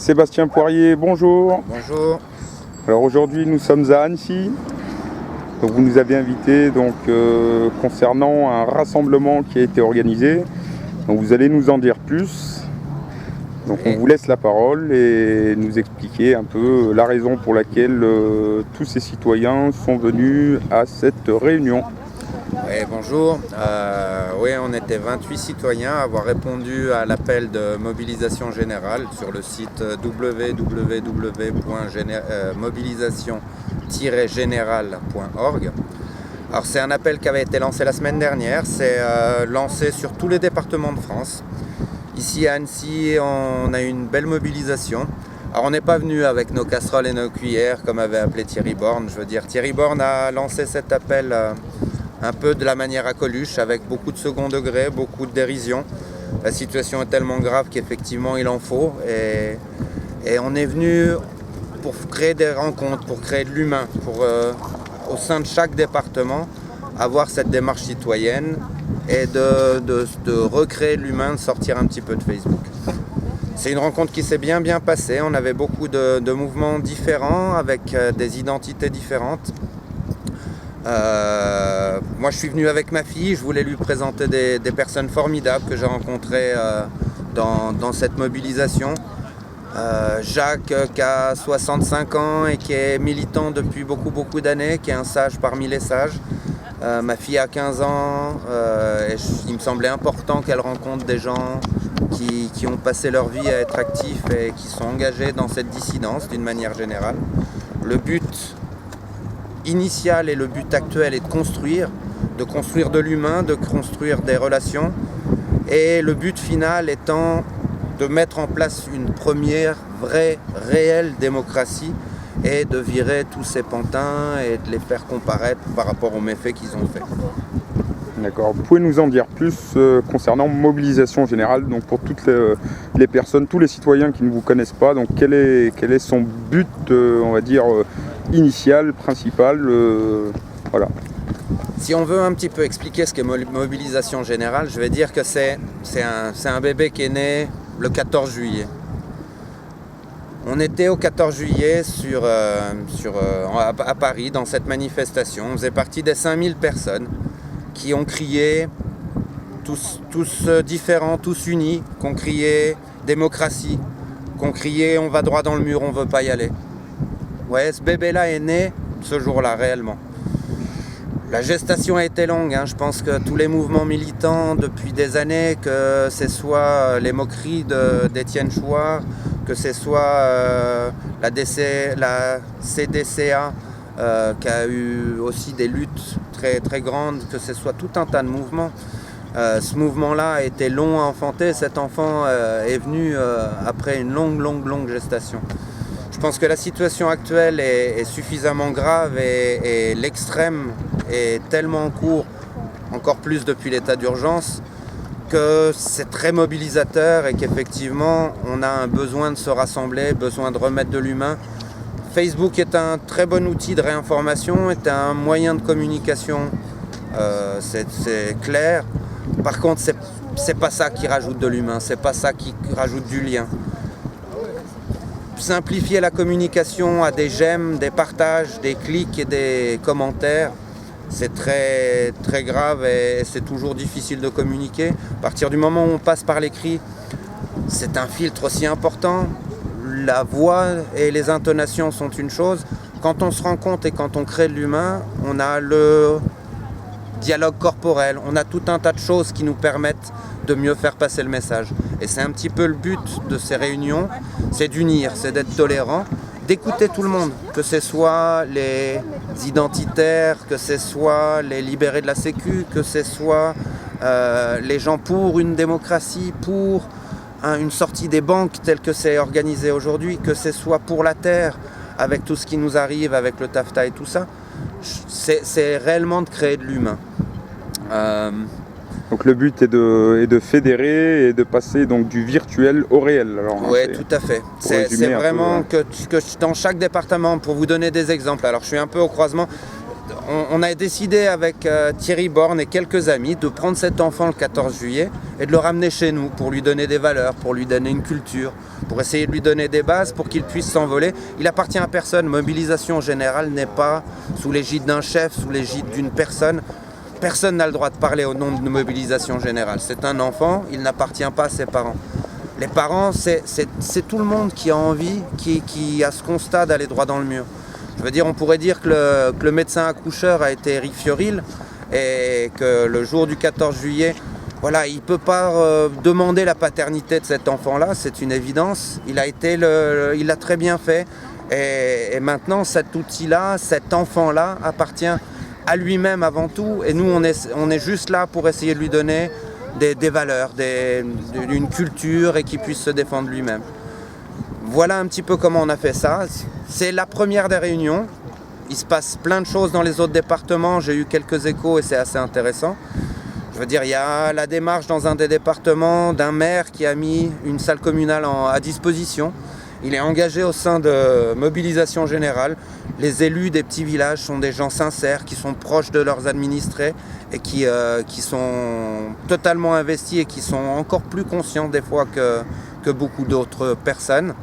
Sébastien Poirier, bonjour. Bonjour. Alors aujourd'hui nous sommes à Annecy. Donc vous nous avez invités concernant un rassemblement qui a été organisé. Donc vous allez nous en dire plus. Donc on vous laisse la parole et nous expliquer un peu la raison pour laquelle tous ces citoyens sont venus à cette réunion. Oui, bonjour. Oui, on était 28 citoyens à avoir répondu à l'appel de mobilisation générale sur le site www.mobilisation-générale.org. Alors c'est un appel qui avait été lancé la semaine dernière, c'est lancé sur tous les départements de France. Ici à Annecy, on a eu une belle mobilisation. Alors on n'est pas venu avec nos casseroles et nos cuillères comme avait appelé Thierry Borne. Je veux dire, Thierry Borne a lancé cet appel un peu de la manière à Coluche, avec beaucoup de second degré, beaucoup de dérision. La situation est tellement grave qu'effectivement il en faut. Et on est venu pour créer des rencontres, pour créer de l'humain, pour au sein de chaque département avoir cette démarche citoyenne et de recréer l'humain, de sortir un petit peu de Facebook. C'est une rencontre qui s'est bien passée. On avait beaucoup de mouvements différents avec des identités différentes. Moi je suis venu avec ma fille, je voulais lui présenter des personnes formidables que j'ai rencontrées dans cette mobilisation. Jacques qui a 65 ans et qui est militant depuis beaucoup d'années, qui est un sage parmi les sages. Ma fille a 15 ans et il me semblait important qu'elle rencontre des gens qui ont passé leur vie à être actifs et qui sont engagés dans cette dissidence d'une manière générale. Le but initial et le but actuel est de construire de l'humain, de construire des relations, et le but final étant de mettre en place une première vraie, réelle démocratie et de virer tous ces pantins et de les faire comparaître par rapport aux méfaits qu'ils ont faits. D'accord. Vous pouvez nous en dire plus concernant mobilisation générale, donc pour toutes les personnes, tous les citoyens qui ne vous connaissent pas, donc quel est son but, on va dire, initial, principal, voilà. Si on veut un petit peu expliquer ce qu'est mobilisation générale, je vais dire que c'est un bébé qui est né le 14 juillet. On était au 14 juillet à Paris dans cette manifestation. On faisait partie des 5000 personnes qui ont crié, tous différents, tous unis, qui ont crié démocratie, qui ont crié on va droit dans le mur, on veut pas y aller. Ouais, ce bébé-là est né ce jour-là, réellement. La gestation a été longue, hein. Je pense que tous les mouvements militants depuis des années, que ce soit les moqueries d'Étienne Chouard, que ce soit la CDCA, qui a eu aussi des luttes très grandes, que ce soit tout un tas de mouvements. Ce mouvement-là a été long à enfanter. Cet enfant est venu après une longue gestation. Je pense que la situation actuelle est suffisamment grave et l'extrême est tellement en cours, encore plus depuis l'état d'urgence, que c'est très mobilisateur et qu'effectivement on a un besoin de se rassembler, besoin de remettre de l'humain. Facebook est un très bon outil de réinformation, est un moyen de communication, c'est clair. Par contre, c'est pas ça qui rajoute de l'humain, c'est pas ça qui rajoute du lien. Simplifier la communication à des j'aime, des partages, des clics et des commentaires, c'est très grave et c'est toujours difficile de communiquer. À partir du moment où on passe par l'écrit, c'est un filtre aussi important. La voix et les intonations sont une chose. Quand on se rend compte et quand on crée de l'humain, on a le dialogue corporel, on a tout un tas de choses qui nous permettent de mieux faire passer le message. Et c'est un petit peu le but de ces réunions, c'est d'unir, c'est d'être tolérant, d'écouter tout le monde, que ce soit les identitaires, que ce soit les libérés de la Sécu, que ce soit les gens pour une démocratie, pour une sortie des banques telle que c'est organisé aujourd'hui, que ce soit pour la terre, avec tout ce qui nous arrive, avec le TAFTA et tout ça. C'est réellement de créer de l'humain. Donc le but est de fédérer et de passer donc du virtuel au réel. Oui, tout à fait. C'est vraiment que dans chaque département, pour vous donner des exemples, alors je suis un peu au croisement, On a décidé avec Thierry Borne et quelques amis de prendre cet enfant le 14 juillet et de le ramener chez nous pour lui donner des valeurs, pour lui donner une culture, pour essayer de lui donner des bases pour qu'il puisse s'envoler. Il appartient à personne. Mobilisation générale n'est pas sous l'égide d'un chef, sous l'égide d'une personne. Personne n'a le droit de parler au nom de mobilisation générale. C'est un enfant, il n'appartient pas à ses parents. Les parents, c'est tout le monde qui a envie, qui a ce constat d'aller droit dans le mur. Je veux dire, on pourrait dire que le médecin accoucheur a été Eric Fiorilles et que le jour du 14 juillet, voilà, il ne peut pas demander la paternité de cet enfant-là, c'est une évidence. Il l'a très bien fait et maintenant cet outil-là, cet enfant-là appartient à lui-même avant tout et nous on est juste là pour essayer de lui donner des valeurs, une culture et qu'il puisse se défendre lui-même. Voilà un petit peu comment on a fait ça. C'est la première des réunions. Il se passe plein de choses dans les autres départements. J'ai eu quelques échos et c'est assez intéressant. Je veux dire, il y a la démarche dans un des départements d'un maire qui a mis une salle communale à disposition. Il est engagé au sein de Mobilisation Générale. Les élus des petits villages sont des gens sincères, qui sont proches de leurs administrés et qui sont totalement investis et qui sont encore plus conscients des fois que beaucoup d'autres personnes.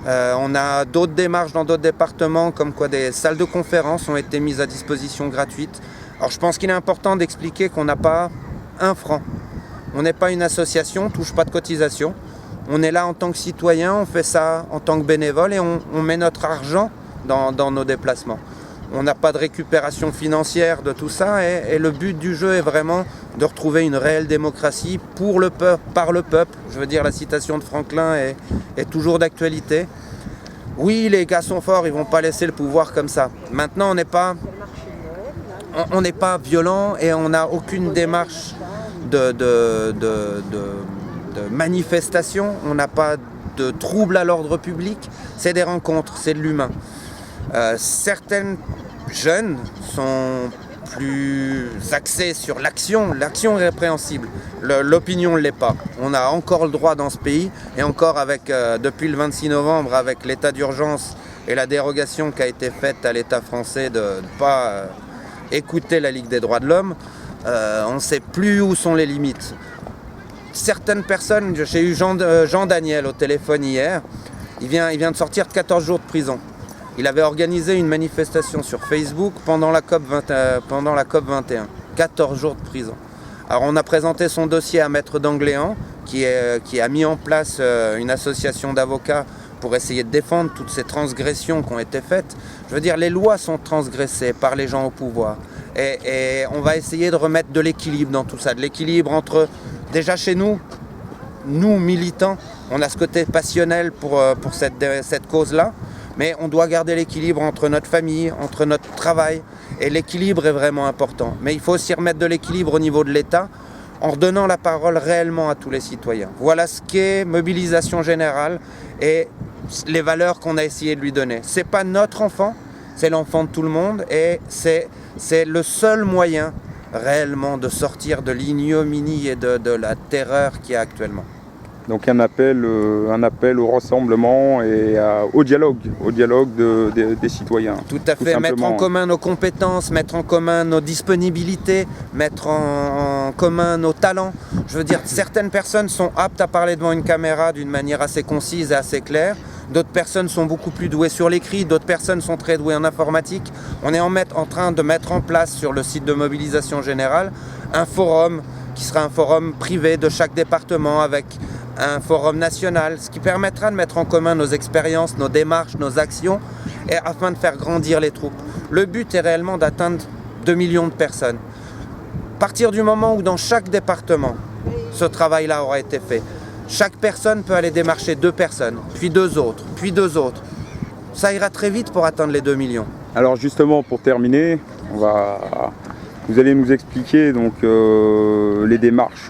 On a d'autres démarches dans d'autres départements, comme quoi des salles de conférence ont été mises à disposition gratuites. Alors je pense qu'il est important d'expliquer qu'on n'a pas un franc. On n'est pas une association, on ne touche pas de cotisation. On est là en tant que citoyen, on fait ça en tant que bénévole et on met notre argent dans nos déplacements. On n'a pas de récupération financière de tout ça et le but du jeu est vraiment de retrouver une réelle démocratie pour le peuple, par le peuple. Je veux dire, la citation de Franklin est toujours d'actualité. Oui, les gars sont forts, ils ne vont pas laisser le pouvoir comme ça. Maintenant, on n'est pas violent et on n'a aucune démarche de manifestation. On n'a pas de troubles à l'ordre public. C'est des rencontres, c'est de l'humain. Certaines jeunes sont plus axés sur l'action. L'action est répréhensible. L'opinion ne l'est pas. On a encore le droit dans ce pays et encore depuis le 26 novembre avec l'état d'urgence et la dérogation qui a été faite à l'État français de ne pas écouter la Ligue des droits de l'homme, on ne sait plus où sont les limites. Certaines personnes, j'ai eu Jean Daniel au téléphone hier, il vient de sortir de 14 jours de prison. Il avait organisé une manifestation sur Facebook pendant la COP 21. 14 jours de prison. Alors on a présenté son dossier à Maître Dangléan, qui a mis en place une association d'avocats pour essayer de défendre toutes ces transgressions qui ont été faites. Je veux dire, les lois sont transgressées par les gens au pouvoir. Et on va essayer de remettre de l'équilibre dans tout ça. De l'équilibre entre, déjà chez nous militants, on a ce côté passionnel pour cette cause-là. Mais on doit garder l'équilibre entre notre famille, entre notre travail. Et l'équilibre est vraiment important. Mais il faut aussi remettre de l'équilibre au niveau de l'État en redonnant la parole réellement à tous les citoyens. Voilà ce qu'est Mobilisation Générale et les valeurs qu'on a essayé de lui donner. Ce n'est pas notre enfant, c'est l'enfant de tout le monde. Et c'est le seul moyen réellement de sortir de l'ignominie et de la terreur qu'il y a actuellement. Donc un appel au rassemblement et au dialogue des citoyens. Tout à fait, mettre en commun nos compétences, mettre en commun nos disponibilités, mettre en commun nos talents. Je veux dire, certaines personnes sont aptes à parler devant une caméra d'une manière assez concise et assez claire. D'autres personnes sont beaucoup plus douées sur l'écrit, d'autres personnes sont très douées en informatique. On est en train de mettre en place sur le site de Mobilisation Générale un forum qui sera un forum privé de chaque département avec un forum national, ce qui permettra de mettre en commun nos expériences, nos démarches, nos actions, et afin de faire grandir les troupes. Le but est réellement d'atteindre 2 millions de personnes. À partir du moment où dans chaque département, ce travail-là aura été fait, chaque personne peut aller démarcher 2 personnes, puis 2 autres, puis 2 autres. Ça ira très vite pour atteindre les 2 millions. Alors justement, pour terminer, vous allez nous expliquer donc les démarches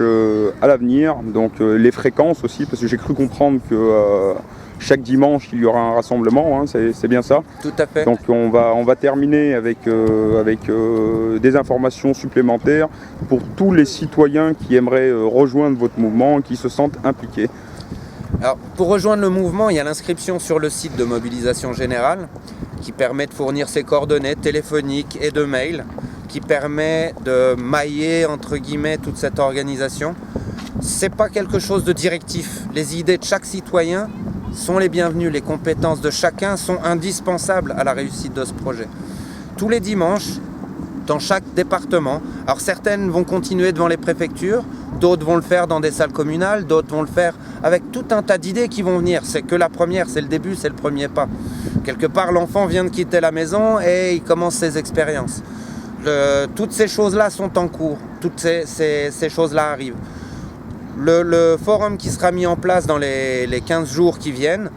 à l'avenir, donc les fréquences aussi, parce que j'ai cru comprendre que chaque dimanche il y aura un rassemblement, hein, c'est bien ça? Tout à fait. Donc on va terminer avec des informations supplémentaires pour tous les citoyens qui aimeraient rejoindre votre mouvement et qui se sentent impliqués. Alors, pour rejoindre le mouvement, il y a l'inscription sur le site de Mobilisation Générale qui permet de fournir ses coordonnées téléphoniques et de mail, qui permet de mailler entre guillemets toute cette organisation. C'est pas quelque chose de directif. Les idées de chaque citoyen sont les bienvenues, les compétences de chacun sont indispensables à la réussite de ce projet. Tous les dimanches, dans chaque département, alors certaines vont continuer devant les préfectures, d'autres vont le faire dans des salles communales, d'autres vont le faire avec tout un tas d'idées qui vont venir. C'est que la première, c'est le début, c'est le premier pas. Quelque part, l'enfant vient de quitter la maison et il commence ses expériences. Toutes ces choses-là sont en cours, toutes ces choses-là arrivent. Le forum qui sera mis en place dans les 15 jours qui viennent,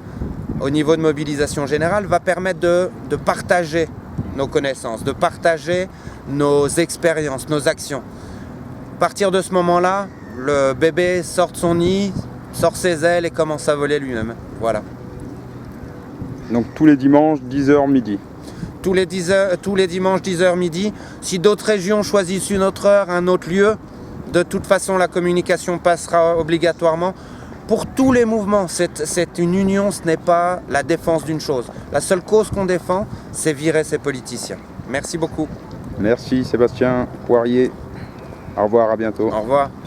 au niveau de Mobilisation Générale, va permettre de partager nos connaissances, de partager nos expériences, nos actions. À partir de ce moment-là, le bébé sort de son nid, sort ses ailes et commence à voler lui-même. Voilà. Donc tous les dimanches, 10h midi. Tous les dimanches, 10h midi. Si d'autres régions choisissent une autre heure, un autre lieu, de toute façon, la communication passera obligatoirement. Pour tous les mouvements, c'est une union, ce n'est pas la défense d'une chose. La seule cause qu'on défend, c'est virer ces politiciens. Merci beaucoup. Merci Sébastien Poirier. Au revoir, à bientôt. Au revoir.